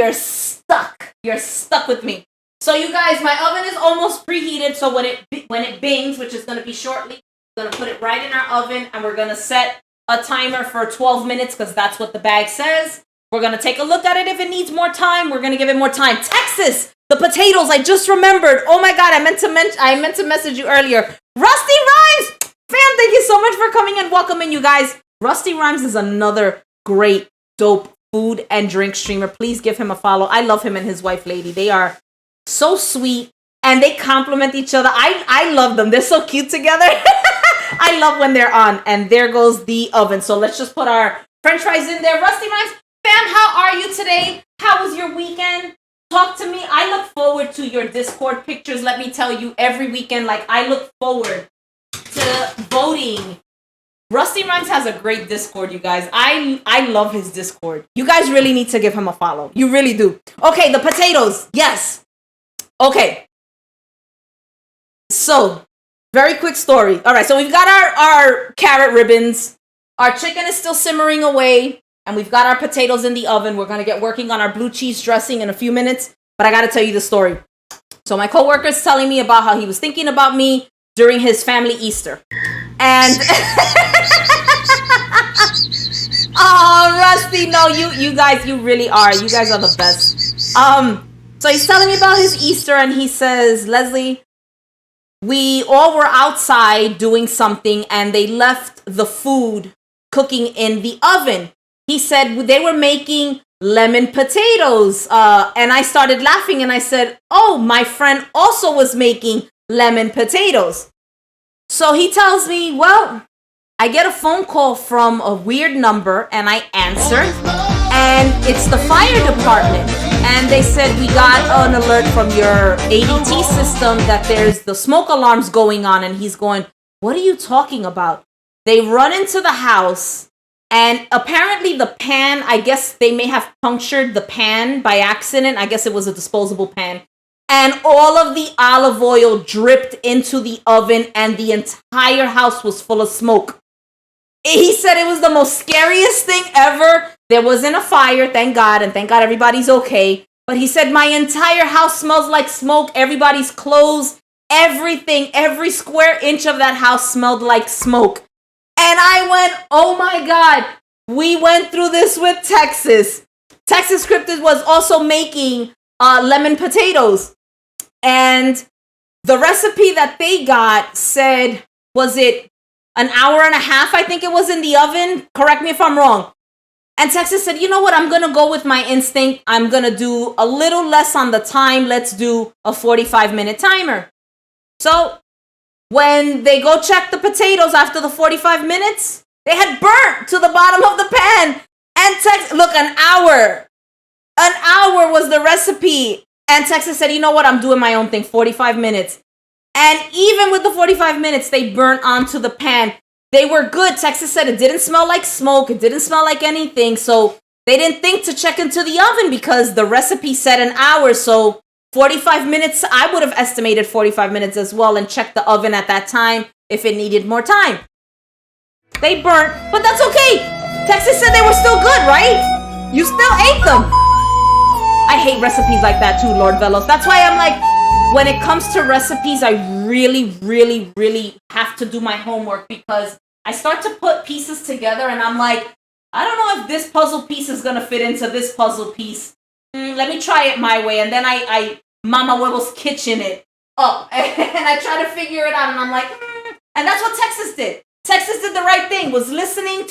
You're stuck. You're stuck with me. So you guys, my oven is almost preheated. So when it bings, which is going to be shortly, we're going to put it right in our oven, and we're going to set a timer for 12 minutes because that's what the bag says. We're going to take a look at it. If it needs more time, we're going to give it more time. Texas, the potatoes, I just remembered. Oh my God, I meant to message you earlier. Rusty Rhymes, fam, thank you so much for coming and welcoming you guys. Rusty Rhymes is another great, dope food and drink streamer. Please give him a follow. I love him and his wife, Lady. They are so sweet and they complement each other. I love them. They're so cute together. I love when they're on. And there goes the oven. So let's just put our French fries in there. Rusty Rhymes, fam, how are you today? How was your weekend? Talk to me. I look forward to your Discord pictures. Let me tell you, every weekend, like, I look forward to voting. Rusty Rhymes has a great Discord, you guys. I love his Discord. You guys really need to give him a follow. You really do. Okay, the potatoes. Yes. Okay. So, very quick story. All right, so we've got our carrot ribbons. Our chicken is still simmering away. And we've got our potatoes in the oven. We're going to get working on our blue cheese dressing in a few minutes. But I got to tell you the story. So my coworker is telling me about how he was thinking about me during his family Easter. And... oh, Rusty, no, you guys, you really are. You guys are the best. So he's telling me about his Easter, and he says, Leslie, we all were outside doing something, and they left the food cooking in the oven. He said they were making lemon potatoes. And I started laughing and I said, oh, my friend also was making lemon potatoes. So he tells me, well, I get a phone call from a weird number and I answer. And it's the fire department. And they said, we got an alert from your ADT system that there's the smoke alarms going on. And he's going, what are you talking about? They run into the house. And apparently the pan, I guess they may have punctured the pan by accident. I guess it was a disposable pan. And all of the olive oil dripped into the oven and the entire house was full of smoke. He said it was the most scariest thing ever. There wasn't a fire, thank God. And thank God everybody's okay. But he said my entire house smells like smoke. Everybody's clothes, everything, every square inch of that house smelled like smoke. And I went, oh my God, we went through this with Texas. Texas Cryptid was also making lemon potatoes. And the recipe that they got said, was it an hour and a half? I think it was in the oven. Correct me if I'm wrong. And Texas said, you know what? I'm going to go with my instinct. I'm going to do a little less on the time. Let's do a 45-minute timer. So when they go check the potatoes after the 45 minutes, they had burnt to the bottom of the pan. And look, an hour was the recipe. And Texas said, you know what? I'm doing my own thing, 45 minutes. And even with the 45 minutes, they burnt onto the pan. They were good. Texas said it didn't smell like smoke. It didn't smell like anything. So they didn't think to check into the oven because the recipe said an hour. So 45 minutes, I would have estimated 45 minutes as well and checked the oven at that time if it needed more time. They burnt, but that's okay. Texas said they were still good, right? You still ate them. I hate recipes like that too, Lord Velos. That's why I'm like, when it comes to recipes, I really, really, really have to do my homework because I start to put pieces together and I'm like, I don't know if this puzzle piece is going to fit into this puzzle piece. Let me try it my way. And then I Mama Huevos kitchen it up. And I try to figure it out. And I'm like, And that's what Texas did. Texas did the right thing, was listening to